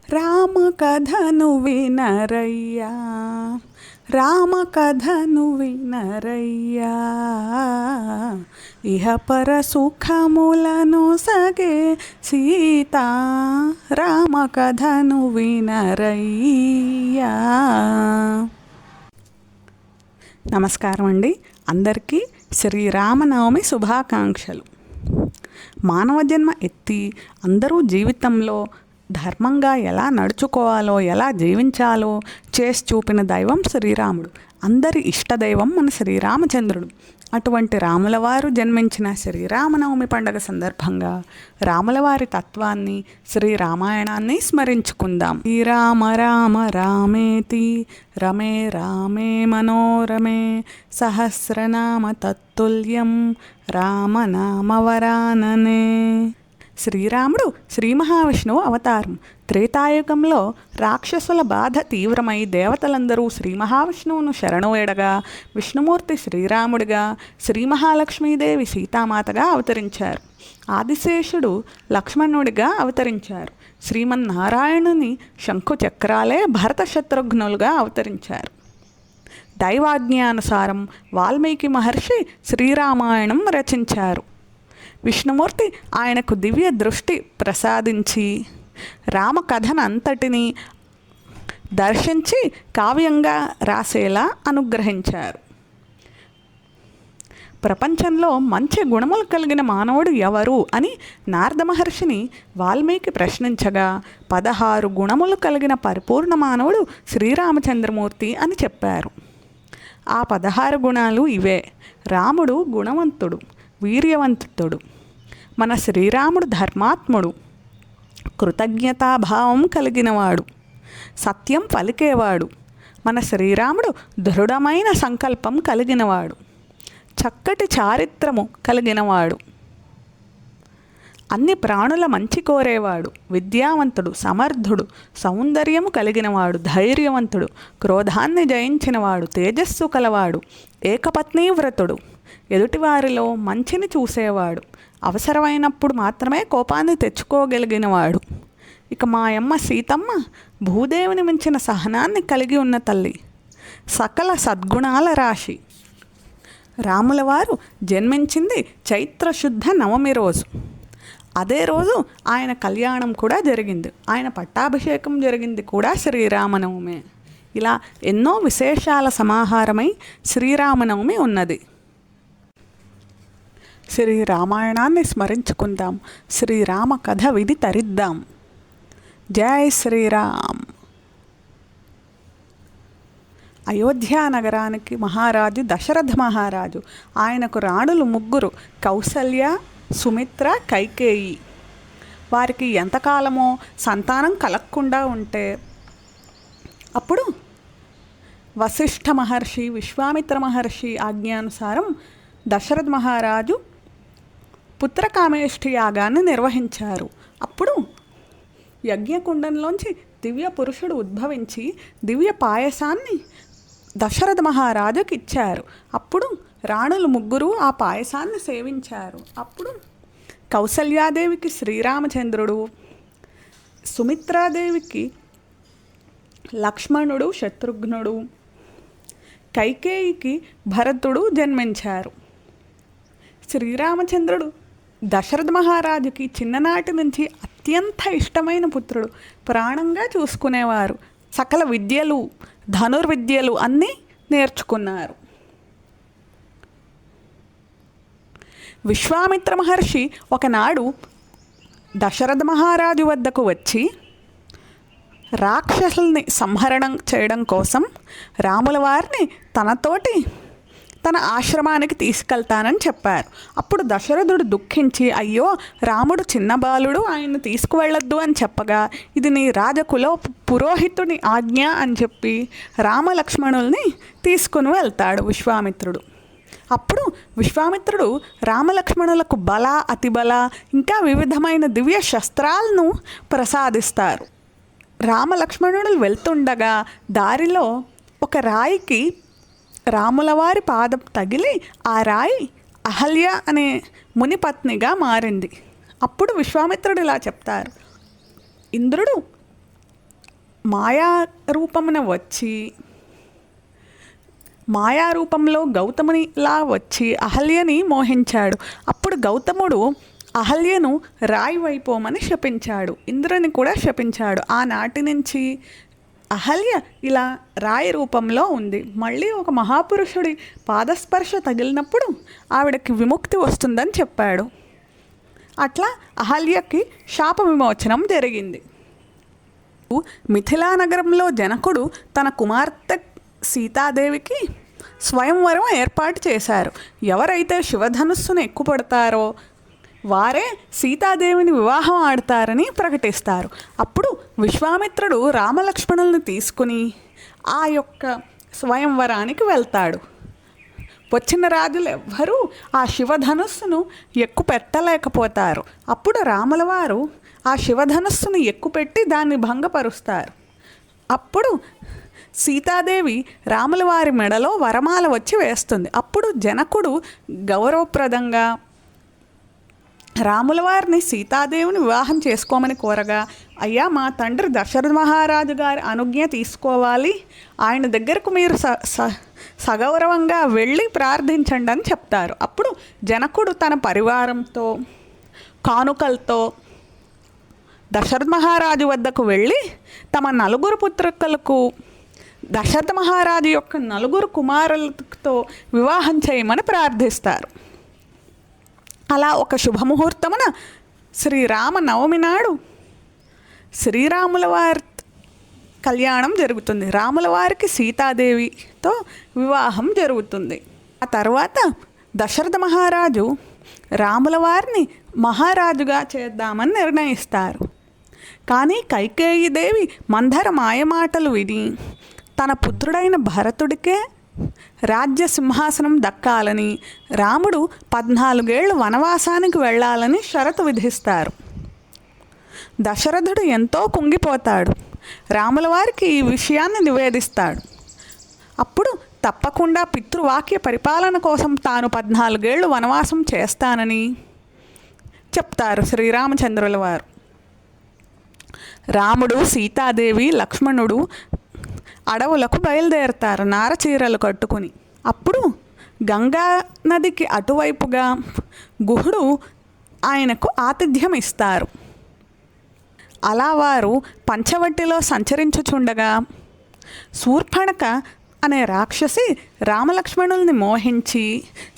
రామ కథను వినరయ్యా, రామ కథను వినరయ్యా, ఇహపర సుఖములను సగే సీతా, రామ కథను వినరయ్యా. నమస్కారం అండి. అందరికీ శ్రీరామనవమి శుభాకాంక్షలు. మానవ జన్మ ఎత్తి అందరూ జీవితంలో ధర్మంగా ఎలా నడుచుకోవాలో, ఎలా జీవించాలో చేసి చూపిన దైవం శ్రీరాముడు. అందరి ఇష్టదైవం మన శ్రీరామచంద్రుడు. అటువంటి రాములవారు జన్మించిన శ్రీరామనవమి పండుగ సందర్భంగా రాములవారి తత్వాన్ని, శ్రీరామాయణాన్ని స్మరించుకుందాం. శ్రీరామ రామ రామేతి రమే రామే మనోరమే సహస్రనామ తత్తుల్యం రామనామవరాననే. శ్రీరాముడు శ్రీ మహావిష్ణువు అవతారం. త్రేతాయుగంలో రాక్షసుల బాధ తీవ్రమై దేవతలందరూ శ్రీ మహావిష్ణువును శరణు వేడగా విష్ణుమూర్తి శ్రీరాముడిగా, శ్రీ మహాలక్ష్మీదేవి సీతామాతగా అవతరించారు. ఆదిశేషుడు లక్ష్మణుడిగా అవతరించారు. శ్రీమన్నారాయణుని శంఖు చక్రాలే భరత శత్రుఘ్నులుగా అవతరించారు. దైవాజ్ఞానుసారం వాల్మీకి మహర్షి శ్రీరామాయణం రచించారు. విష్ణుమూర్తి ఆయనకు దివ్య దృష్టి ప్రసాదించి రామకథనంతటిని దర్శించి కావ్యంగా రాసేలా అనుగ్రహించారు. ప్రపంచంలో మంచి గుణములు కలిగిన మానవుడు ఎవరు అని నారద మహర్షిని వాల్మీకి ప్రశ్నించగా 16 గుణములు కలిగిన పరిపూర్ణ మానవుడు శ్రీరామచంద్రమూర్తి అని చెప్పారు. ఆ 16 గుణాలు ఇవే. రాముడు గుణవంతుడు, వీర్యవంతుడు. మన శ్రీరాముడు ధర్మాత్ముడు, కృతజ్ఞతాభావం కలిగినవాడు, సత్యం పలికేవాడు. మన శ్రీరాముడు దృఢమైన సంకల్పం కలిగినవాడు, చక్కటి చారిత్రము కలిగినవాడు, అన్ని ప్రాణుల మంచి కోరేవాడు, విద్యావంతుడు, సమర్థుడు, సౌందర్యము కలిగినవాడు, ధైర్యవంతుడు, క్రోధాన్ని జయించినవాడు, తేజస్సు కలవాడు, ఏకపత్నీ వ్రతుడు, ఎదుటివారిలో మంచిని చూసేవాడు, అవసరమైనప్పుడు మాత్రమే కోపాన్ని తెచ్చుకోగలిగినవాడు. ఇక మా అమ్మ సీతమ్మ భూదేవిని మించిన సహనాన్ని కలిగి ఉన్న తల్లి, సకల సద్గుణాల రాశి. రాములవారు జన్మించింది చైత్రశుద్ధ నవమి రోజు. అదే రోజు ఆయన కళ్యాణం కూడా జరిగింది. ఆయన పట్టాభిషేకం జరిగింది కూడా శ్రీరామనవమే. ఇలా ఎన్నో విశేషాల సమాహారమై శ్రీరామనవమి ఉన్నది. శ్రీరామాయణాన్ని స్మరించుకుందాం. శ్రీరామ కథ విని తరిద్దాం. జై శ్రీరామ్. అయోధ్య నగరానికి మహారాజు దశరథ మహారాజు. ఆయనకు రాణులు 3: కౌసల్య, సుమిత్ర, కైకేయి. వారికి ఎంతకాలమో సంతానం కలగకుండా ఉంటే అప్పుడు వశిష్ఠ మహర్షి, విశ్వామిత్ర మహర్షి ఆజ్ఞానుసారం దశరథ మహారాజు పుత్రకామేష్టి యాగాన్ని నిర్వహించారు. అప్పుడు యజ్ఞకుండంలోంచి దివ్య పురుషుడు ఉద్భవించి దివ్య పాయసాన్ని దశరథ మహారాజుకి ఇచ్చారు. అప్పుడు రాణులు 3 ఆ పాయసాన్ని సేవించారు. అప్పుడు కౌసల్యాదేవికి శ్రీరామచంద్రుడు, సుమిత్రాదేవికి లక్ష్మణుడు శత్రుఘ్నుడు, కైకేయికి భరతుడు జన్మించారు. శ్రీరామచంద్రుడు దశరథ మహారాజుకి చిన్ననాటి నుంచి అత్యంత ఇష్టమైన పుత్రుడు. ప్రాణంగా చూసుకునేవారు. సకల విద్యలు, ధనుర్విద్యలు అన్నీ నేర్చుకున్నారు. విశ్వామిత్ర మహర్షి ఒకనాడు దశరథ మహారాజు వద్దకు వచ్చి రాక్షసుల్ని సంహరణం చేయడం కోసం రాముల వారిని తన ఆశ్రమానికి తీసుకెళ్తానని చెప్పారు. అప్పుడు దశరథుడు దుఃఖించి, అయ్యో రాముడు చిన్న బాలుడు, ఆయన్ని తీసుకువెళ్ళొద్దు అని చెప్పగా, ఇది నీ రాజకుల పురోహితుని ఆజ్ఞ అని చెప్పి రామలక్ష్మణుల్ని తీసుకుని వెళ్తాడు విశ్వామిత్రుడు. అప్పుడు విశ్వామిత్రుడు రామలక్ష్మణులకు బల, అతిబల ఇంకా వివిధమైన దివ్య శస్త్రాలను ప్రసాదిస్తారు. రామలక్ష్మణులు వెళ్తుండగా దారిలో ఒక రాయికి రాములవారి పాదం తగిలి ఆ రాయి అహల్య అనే మునిపత్నిగా మారింది. అప్పుడు విశ్వామిత్రుడు ఇలా చెప్తారు, ఇంద్రుడు మాయా రూపమున వచ్చి మాయారూపంలో గౌతమునిలా వచ్చి అహల్యని మోహించాడు. అప్పుడు గౌతముడు అహల్యను రాయి వైపోమని శపించాడు. ఇంద్రుని కూడా శపించాడు. ఆనాటి నుంచి అహల్య ఇలా రాయి రూపంలో ఉంది. మళ్ళీ ఒక మహాపురుషుడి పాదస్పర్శ తగిలినప్పుడు ఆవిడకి విముక్తి వస్తుందని చెప్పాడు. అట్లా అహల్యకి శాప విమోచనం జరిగింది. మిథిలా నగరంలో జనకుడు తన కుమార్తె సీతాదేవికి స్వయంవరం ఏర్పాటు చేశారు. ఎవరైతే శివధనుస్సును ఎక్కుపడతారో వారే సీతాదేవిని వివాహం ఆడతారని ప్రకటిస్తారు. అప్పుడు విశ్వామిత్రుడు రామలక్ష్మణులను తీసుకుని ఆ యొక్క స్వయంవరానికి వెళ్తాడు. వచ్చిన రాజులు ఎవ్వరూ ఆ శివధనుస్సును ఎక్కుపెట్టలేకపోతారు. అప్పుడు రాముల వారు ఆ శివధనుస్సును ఎక్కుపెట్టి దాన్ని భంగపరుస్తారు. అప్పుడు సీతాదేవి రాముల వారి మెడలో వరమాల వచ్చి వేస్తుంది. అప్పుడు జనకుడు గౌరవప్రదంగా రాముల వారిని సీతాదేవిని వివాహం చేసుకోమని కోరగా, అయ్యా మా తండ్రి దశరథ మహారాజు గారి అనుజ్ఞ తీసుకోవాలి, ఆయన దగ్గరకు మీరు సగౌరవంగా వెళ్ళి ప్రార్థించండి అని చెప్తారు. అప్పుడు జనకుడు తన పరివారంతో కానుకలతో దశరథ మహారాజు వద్దకు వెళ్ళి తమ 4 పుత్రికలకు దశరథ మహారాజు యొక్క 4 కుమారులతో వివాహం చేయమని ప్రార్థిస్తారు. అలా ఒక శుభముహూర్తమున శ్రీరామ నవమి నాడు శ్రీరాముల వారి కళ్యాణం జరుగుతుంది. రాముల వారికి సీతాదేవితో వివాహం జరుగుతుంది. ఆ తర్వాత దశరథ మహారాజు రాముల వారిని మహారాజుగా చేద్దామని నిర్ణయిస్తారు. కానీ కైకేయీదేవి మందర మాయమాటలు విని తన పుత్రుడైన భరతుడికే రాజ్య సింహాసనం దక్కాలని, రాముడు 14 ఏళ్ళు వనవాసానికి వెళ్ళాలని షరతు విధిస్తారు. దశరథుడు ఎంతో కుంగిపోతాడు. రాముల వారికి ఈ విషయాన్ని నివేదిస్తాడు. అప్పుడు తప్పకుండా పితృవాక్య పరిపాలన కోసం తాను 14 ఏళ్ళు వనవాసం చేస్తానని చెప్తారు శ్రీరామచంద్రుల వారు. రాముడు, సీతాదేవి, లక్ష్మణుడు అడవులకు బయలుదేరతారు నారచీరలు కట్టుకుని. అప్పుడు గంగా నదికి అటువైపుగా గుహుడు ఆయనకు ఆతిథ్యం ఇస్తారు. అలా వారు పంచవటిలో సంచరించుచుండగా శూర్పణఖ అనే రాక్షసి రామలక్ష్మణుల్ని మోహించి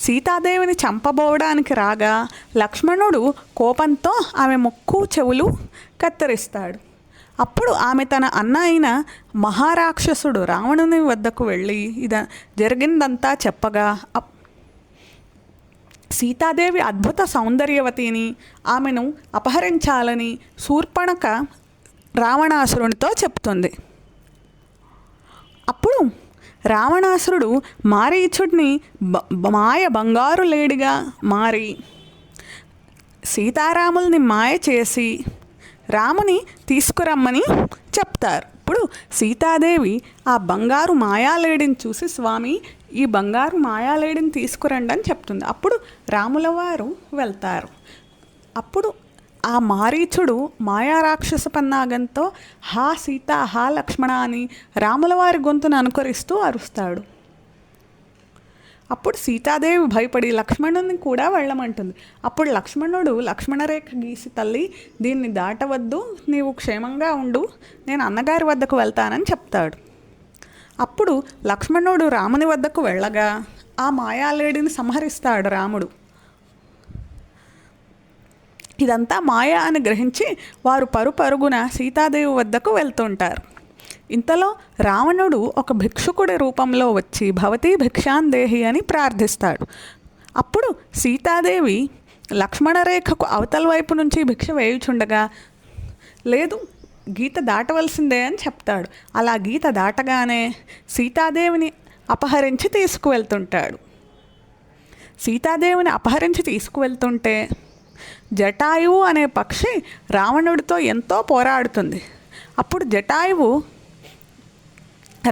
సీతాదేవిని చంపబోవడానికి రాగా లక్ష్మణుడు కోపంతో ఆమె ముక్కు చెవులు కత్తిరిస్తాడు. అప్పుడు ఆమె తన అన్న అయిన మహారాక్షసుడు రావణుని వద్దకు వెళ్ళి జరిగిందంతా చెప్పగా, సీతాదేవి అద్భుత సౌందర్యవతిని, ఆమెను అపహరించాలని శూర్పణఖ రావణాసురునితో చెప్తుంది. అప్పుడు రావణాసురుడు మారీచుడిని మాయ బంగారు లేడిగా మారి సీతారాముల్ని మాయ చేసి రాముని తీసుకురమ్మని చెప్తారు. ఇప్పుడు సీతాదేవి ఆ బంగారు మాయాలేడిని చూసి, స్వామి ఈ బంగారు మాయాలేడిని తీసుకురండి అని చెప్తుంది. అప్పుడు రాముల వారు వెళ్తారు. అప్పుడు ఆ మారీచుడు మాయారాక్షస పన్నాగంతో హా సీత, హా లక్ష్మణ అని రాముల వారి గొంతును అనుకరిస్తూ అరుస్తాడు. అప్పుడు సీతాదేవి భయపడి లక్ష్మణుని కూడా వెళ్ళమంటుంది. అప్పుడు లక్ష్మణుడు లక్ష్మణరేఖ గీసి, తల్లి దీన్ని దాటవద్దు, నీవు క్షేమంగా ఉండు, నేను అన్నగారి వద్దకు వెళ్తానని చెప్తాడు. అప్పుడు లక్ష్మణుడు రాముని వద్దకు వెళ్ళగా ఆ మాయాలేడిని సంహరిస్తాడు రాముడు. ఇదంతా మాయ అని గ్రహించి వారు పరుగున సీతాదేవి వద్దకు వెళ్తుంటారు. ఇంతలో రావణుడు ఒక భిక్షుకుడి రూపంలో వచ్చి భవతీ భిక్షాందేహి అని ప్రార్థిస్తాడు. అప్పుడు సీతాదేవి లక్ష్మణరేఖకు అవతల వైపు నుంచి భిక్ష వేయుచుండగా, లేదు గీత దాటవలసిందే అని చెప్తాడు. అలా గీత దాటగానే సీతాదేవిని అపహరించి తీసుకువెళ్తుంటాడు. సీతాదేవిని అపహరించి తీసుకువెళ్తుంటే జటాయువు అనే పక్షి రావణుడితో ఎంతో పోరాడుతుంది. అప్పుడు జటాయువు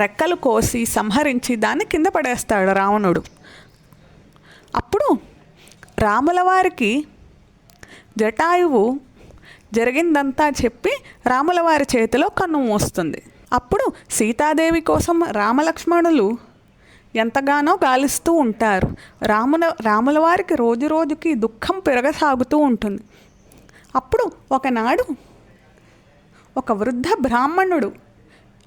రెక్కలు కోసి సంహరించి దాన్ని కింద పడేస్తాడు రావణుడు. అప్పుడు రాముల వారికి జటాయువు జరిగిందంతా చెప్పి రాముల వారి చేతిలో కన్ను మూస్తుంది. అప్పుడు సీతాదేవి కోసం రామలక్ష్మణులు ఎంతగానో గాలిస్తూ ఉంటారు. రాముల వారికి రోజు రోజుకి దుఃఖం పెరగసాగుతూ ఉంటుంది. అప్పుడు ఒకనాడు ఒక వృద్ధ బ్రాహ్మణుడు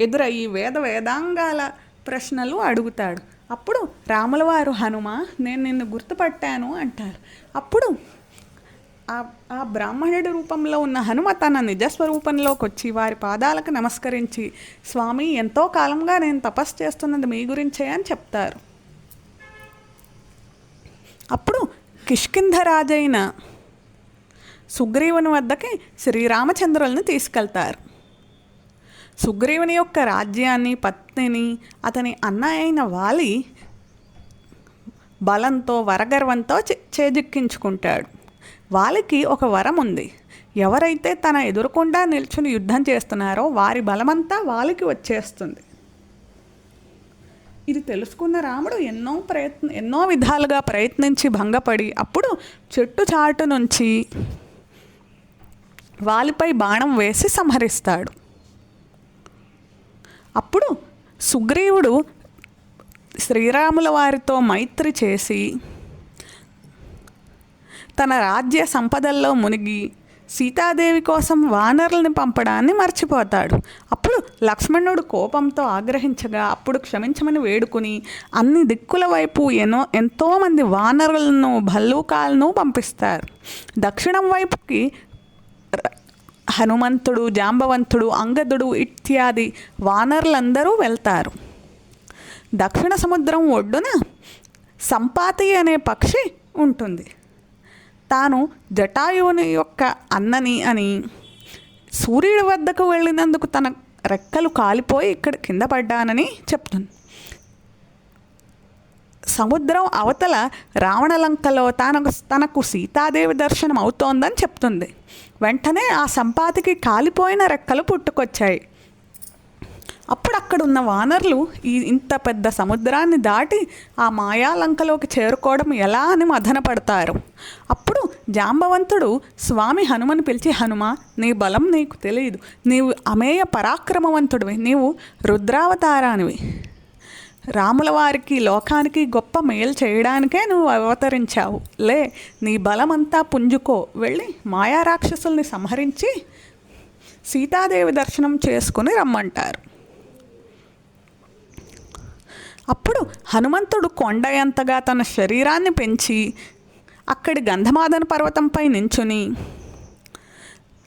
ఎదురయ్యి వేదాంగాల ప్రశ్నలు అడుగుతాడు. అప్పుడు రాముల వారు, హనుమ, నేను నిన్ను గుర్తుపట్టాను అంటారు. అప్పుడు ఆ బ్రాహ్మణుడి రూపంలో ఉన్న హనుమ తన నిజస్వరూపంలోకి వచ్చి వారి పాదాలకు నమస్కరించి, స్వామి, ఎంతో కాలంగా నేను తపస్సు చేస్తున్నది మీ గురించే అని చెప్తారు. అప్పుడు కిష్కింధరాజైన సుగ్రీవుని వద్దకి శ్రీరామచంద్రుల్ని తీసుకెళ్తారు. సుగ్రీవుని యొక్క రాజ్యాన్ని, పత్నిని అతని అన్న అయిన వాలి బలంతో, వరగర్వంతో చేజిక్కించుకుంటాడు. వాలికి ఒక వరం ఉంది. ఎవరైతే తన ఎదురుకుండా నిల్చుని యుద్ధం చేస్తున్నారో వారి బలమంతా వాలికి వచ్చేస్తుంది. ఇది తెలుసుకున్న రాముడు ఎన్నో విధాలుగా ప్రయత్నించి భంగపడి అప్పుడు చెట్టు చాటు నుంచి వాలిపై బాణం వేసి సంహరిస్తాడు. అప్పుడు సుగ్రీవుడు శ్రీరాముల వారితో మైత్రి చేసి తన రాజ్య సంపదల్లో మునిగి సీతాదేవి కోసం వానరుల్ని పంపడాన్ని మర్చిపోతాడు. అప్పుడు లక్ష్మణుడు కోపంతో ఆగ్రహించగా అప్పుడు క్షమించమని వేడుకుని అన్ని దిక్కుల వైపు ఎంతోమంది వానరులను, భల్లూకాలను పంపిస్తారు. దక్షిణం వైపుకి హనుమంతుడు, జాంబవంతుడు, అంగదుడు ఇత్యాది వానరులందరూ వెళ్తారు. దక్షిణ సముద్రం ఒడ్డున సంపాతి అనే పక్షి ఉంటుంది. తాను జటాయువుని యొక్క అన్నని అని, సూర్యుడి వద్దకు వెళ్ళినందుకు తన రెక్కలు కాలిపోయి ఇక్కడ కింద పడ్డానని చెప్తుంది. సముద్రం అవతల రావణలంకలో తనకు సీతాదేవి దర్శనం అవుతోందని చెప్తుంది. వెంటనే ఆ సంపాతికి కాలిపోయిన రెక్కలు పుట్టుకొచ్చాయి. అప్పుడు అక్కడున్న వానరులు ఇంత పెద్ద సముద్రాన్ని దాటి ఆ మాయాలంకలోకి చేరుకోవడం ఎలా అని మదనపడతారు. అప్పుడు జాంబవంతుడు స్వామి హనుమని పిలిచి, హనుమ, నీ బలం నీకు తెలియదు, నీవు అమేయ పరాక్రమవంతుడివి, నీవు రుద్రావతారానివి, రాముల వారికి లోకానికి గొప్ప మేలు చేయడానికే నువ్వు అవతరించావు, లే, నీ బలమంతా పుంజుకో, వెళ్ళి మాయా రాక్షసుల్ని సంహరించి సీతాదేవి దర్శనం చేసుకుని రమ్మంటారు. అప్పుడు హనుమంతుడు కొండయంతగా తన శరీరాన్ని పెంచి అక్కడి గంధమాదన పర్వతంపై నించుని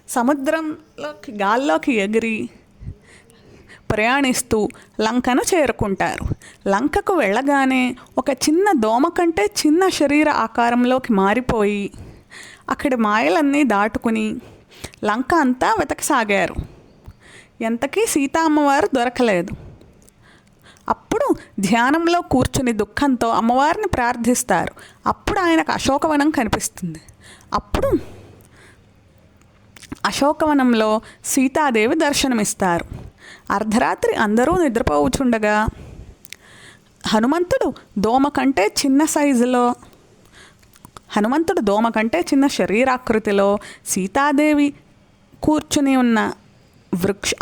సముద్రంలోకి గాల్లోకి ఎగిరి ప్రయాణిస్తూ లంకను చేరుకుంటారు. లంకకు వెళ్ళగానే ఒక చిన్న దోమ కంటే చిన్న శరీర ఆకారంలోకి మారిపోయి అక్కడి మాయలన్నీ దాటుకుని లంక అంతా వెతకసాగారు. ఎంతకీ సీతా అమ్మవారు దొరకలేదు. అప్పుడు ధ్యానంలో కూర్చుని దుఃఖంతో అమ్మవారిని ప్రార్థిస్తారు. అప్పుడు ఆయనకు అశోకవనం కనిపిస్తుంది. అప్పుడు అశోకవనంలో సీతాదేవి దర్శనమిస్తారు. అర్ధరాత్రి అందరూ నిద్రపోవుచుండగా హనుమంతుడు దోమ కంటే చిన్న శరీరాకృతిలో సీతాదేవి కూర్చుని ఉన్న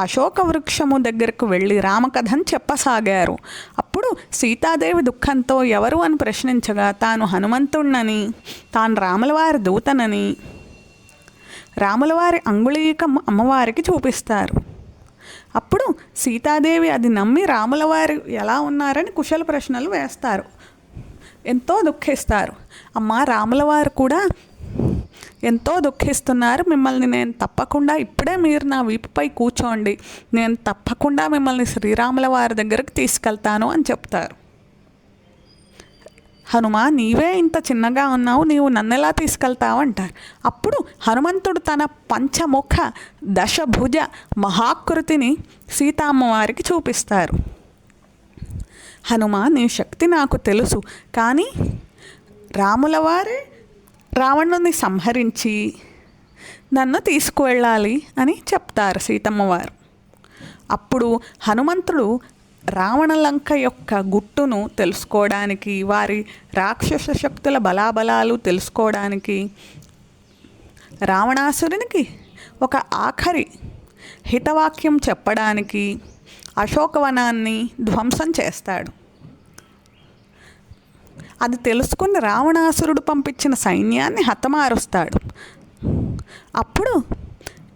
అశోక వృక్షము దగ్గరకు వెళ్ళి రామకథను చెప్పసాగారు. అప్పుడు సీతాదేవి దుఃఖంతో ఎవరు అని ప్రశ్నించగా తాను హనుమంతుణ్ణని, తాను రాములవారి దూతనని రాములవారి అంగుళీకం అమ్మవారికి చూపిస్తారు. అప్పుడు సీతాదేవి అది నమ్మి రాములవారు ఎలా ఉన్నారని కుశల ప్రశ్నలు వేస్తారు. ఎంతో దుఃఖిస్తారు. అమ్మ, రాములవారు కూడా ఎంతో దుఃఖిస్తున్నారు, మిమ్మల్ని నేను తప్పకుండా ఇప్పుడే మీరు నా వీపుపై కూర్చోండి, నేను తప్పకుండా మిమ్మల్ని శ్రీరాముల వారి దగ్గరకు తీసుకెళ్తాను అని చెప్తారు. హనుమ, నీవే ఇంత చిన్నగా ఉన్నావు, నీవు నన్నెలా తీసుకెళ్తావు అంటారు. అప్పుడు హనుమంతుడు తన పంచముఖ దశభుజ మహాకృతిని సీతామ్మవారికి చూపిస్తారు. హనుమ, నీ శక్తి నాకు తెలుసు, కానీ రాములవారే రావణుని సంహరించి నన్ను తీసుకువెళ్ళాలి అని చెప్తారు సీతమ్మవారు. అప్పుడు హనుమంతుడు రావణలంక యొక్క గుట్టును తెలుసుకోవడానికి, వారి రాక్షస శక్తుల బలాబలాలు తెలుసుకోవడానికి రావణాసురునికి ఒక ఆఖరి హితవాక్యం చెప్పడానికి అశోకవనాన్ని ధ్వంసం చేస్తాడు. అది తెలుసుకుని రావణాసురుడు పంపించిన సైన్యాన్ని హతమారుస్తాడు. అప్పుడు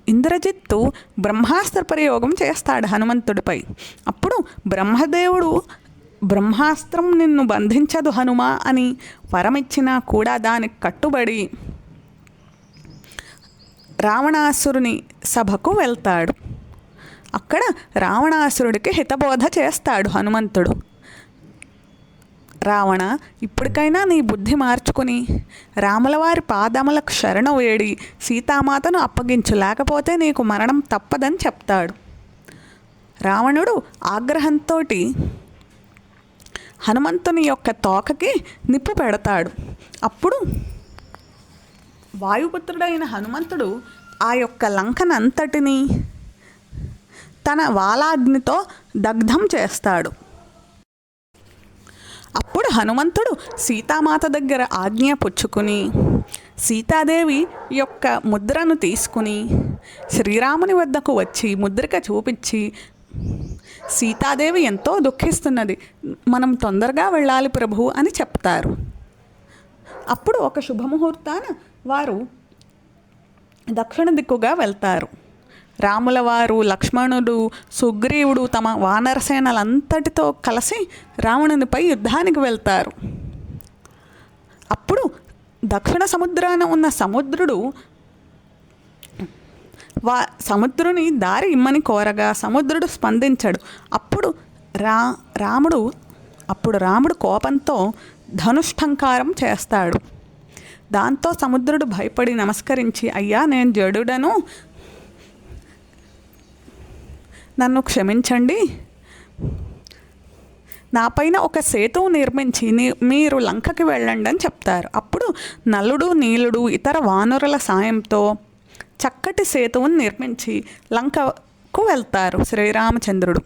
ఇంద్రజిత్తు బ్రహ్మాస్త్ర ప్రయోగం చేస్తాడు హనుమంతుడిపై. అప్పుడు బ్రహ్మదేవుడు బ్రహ్మాస్త్రం నిన్ను బంధించదు హనుమా అని వరమిచ్చినా కూడా దానికి కట్టుబడి రావణాసురుని సభకు వెళ్తాడు. అక్కడ రావణాసురుడికి హితబోధ చేస్తాడు హనుమంతుడు. రావణ, ఇప్పటికైనా నీ బుద్ధి మార్చుకుని రాములవారి పాదములకు శరణ వేడి సీతామాతను అప్పగించు, లేకపోతే నీకు మరణం తప్పదని చెప్తాడు. రావణుడు ఆగ్రహంతో హనుమంతుని యొక్క తోకకి నిప్పు పెడతాడు. అప్పుడు వాయుపుత్రుడైన హనుమంతుడు ఆ యొక్క లంకనంతటినీ తన వాలాగ్నితో దగ్ధం చేస్తాడు. అప్పుడు హనుమంతుడు సీతామాత దగ్గర ఆజ్ఞ పుచ్చుకుని సీతాదేవి యొక్క ముద్రను తీసుకుని శ్రీరాముని వద్దకు వచ్చి ముద్రిక చూపించి, సీతాదేవి ఎంతో దుఃఖిస్తున్నది, మనం తొందరగా వెళ్ళాలి ప్రభు అని చెప్తారు. అప్పుడు ఒక శుభముహూర్తాన వారు దక్షిణ దిక్కుగా వెళ్తారు. రాముల వారు, లక్ష్మణుడు, సుగ్రీవుడు తమ వానరసేనలంతటితో కలిసి రావణునిపై యుద్ధానికి వెళ్తారు. అప్పుడు దక్షిణ సముద్రాన ఉన్న సముద్రుడు సముద్రుని దారి ఇమ్మని కోరగా సముద్రుడు స్పందించడు. అప్పుడు రాముడు కోపంతో ధనుష్టంకారం చేస్తాడు. దాంతో సముద్రుడు భయపడి నమస్కరించి, అయ్యా నేను జడుడను, నన్ను క్షమించండి, నాపైన ఒక సేతువు నిర్మించి మీరు లంకకి వెళ్ళండి అని చెప్తారు. అప్పుడు నలుడు, నీలుడు ఇతర వానరుల సాయంతో చక్కటి సేతువును నిర్మించి లంకకు వెళ్తారు శ్రీరామచంద్రుడు.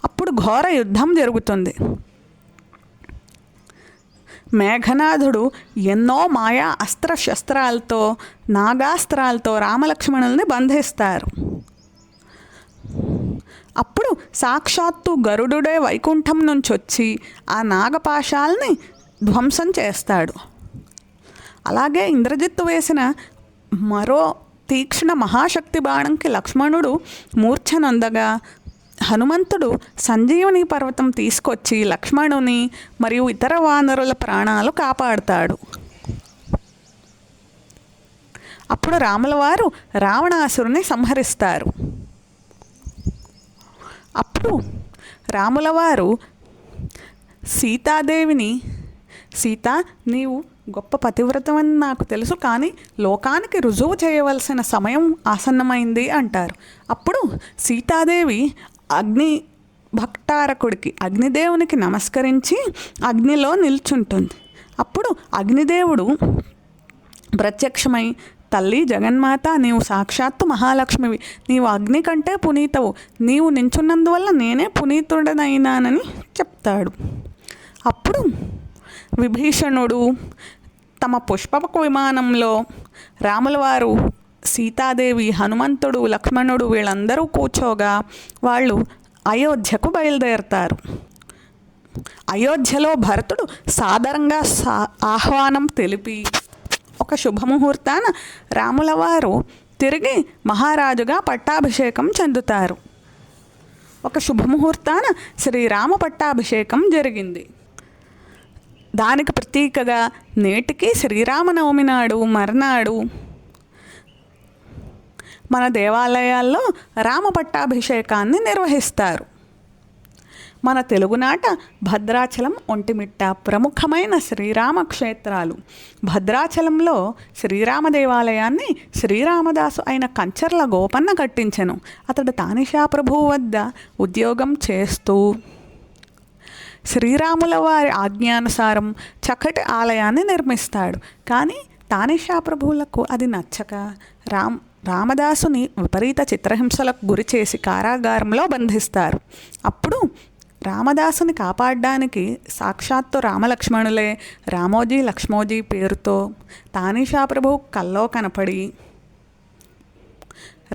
అప్పుడు ఘోర యుద్ధం జరుగుతుంది. మేఘనాథుడు ఎన్నో మాయా అస్త్రశస్త్రాలతో, నాగాస్త్రాలతో రామలక్ష్మణుల్ని బంధిస్తారు. అప్పుడు సాక్షాత్తు గరుడుడే వైకుంఠం నుంచి వచ్చి ఆ నాగపాశాలని ధ్వంసం చేస్తాడు. అలాగే ఇంద్రజిత్తు వేసిన మరో తీక్ష్ణ మహాశక్తి బాణంకి లక్ష్మణుడు మూర్ఛనొందగా హనుమంతుడు సంజీవని పర్వతం తీసుకొచ్చి లక్ష్మణుని మరియు ఇతర వానరుల ప్రాణాలు కాపాడుతాడు. అప్పుడు రాముల వారు రావణాసురుని సంహరిస్తారు. అప్పుడు రాములవారు సీతాదేవిని, సీత నీవు గొప్ప పతివ్రతమని నాకు తెలుసు, కానీ లోకానికి రుజువు చేయవలసిన సమయం ఆసన్నమైంది అంటారు. అప్పుడు సీతాదేవి అగ్నిదేవునికి నమస్కరించి అగ్నిలో నిల్చుంటుంది. అప్పుడు అగ్నిదేవుడు ప్రత్యక్షమై, తల్లి జగన్మాత, నీవు సాక్షాత్తు మహాలక్ష్మివి, నీవు అగ్ని కంటే పునీతవు, నీవు నించున్నందువల్ల నేనే పునీతుడనైనానని చెప్తాడు. అప్పుడు విభీషణుడు తమ పుష్పక విమానంలో రాములవారు, సీతాదేవి, హనుమంతుడు, లక్ష్మణుడు వీళ్ళందరూ కూర్చోగా వాళ్ళు అయోధ్యకు బయలుదేరతారు. అయోధ్యలో భరతుడు సాదరంగా ఆహ్వానం తెలిపి ఒక శుభముహూర్తాన రాములవారు తిరిగి మహారాజుగా పట్టాభిషేకం చెందుతారు. ఒక శుభముహూర్తాన శ్రీరామ పట్టాభిషేకం జరిగింది. దానికి ప్రతీకగా నేటికి శ్రీరామనవమి నాడు మర్నాడు మన దేవాలయాల్లో రామ పట్టాభిషేకాన్ని నిర్వహిస్తారు. మన తెలుగునాట భద్రాచలం, ఒంటిమిట్ట ప్రముఖమైన శ్రీరామ క్షేత్రాలు. భద్రాచలంలో శ్రీరామ దేవాలయాన్ని శ్రీరామదాసు అయిన కంచర్ల గోపన్న కట్టించెను. అతడు తానిషా ప్రభువు వద్ద ఉద్యోగం చేస్తూ శ్రీరాముల వారి ఆజ్ఞానుసారం చక్కటి ఆలయాన్ని నిర్మిస్తాడు. కానీ తానిషా ప్రభువులకు అది నచ్చక రామదాసుని విపరీత చిత్రహింసలకు గురి చేసి కారాగారంలో బంధిస్తారు. అప్పుడు రామదాసుని కాపాడడానికి సాక్షాత్తు రామలక్ష్మణులే రామోజీ లక్ష్మోజీ పేరుతో తానిషా ప్రభు కల్లో కనపడి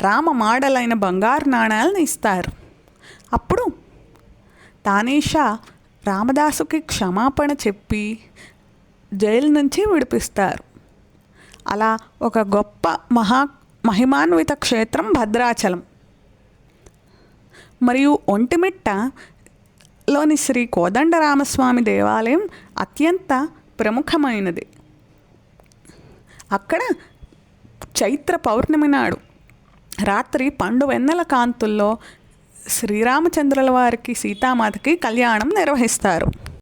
రామ మాడలైన బంగారు నాణాలను ఇస్తారు. అప్పుడు తానీషా రామదాసుకి క్షమాపణ చెప్పి జైలు నుంచి విడిపిస్తారు. అలా ఒక గొప్ప మహిమాన్విత క్షేత్రం భద్రాచలం. మరియు ఒంటిమిట్టలోని శ్రీ కోదండరామస్వామి దేవాలయం అత్యంత ప్రముఖమైనది. అక్కడ చైత్ర పౌర్ణమి నాడు రాత్రి పండు వెన్నెల కాంతుల్లో శ్రీరామచంద్రుల వారికి సీతామాతకి కళ్యాణం నిర్వహిస్తారు.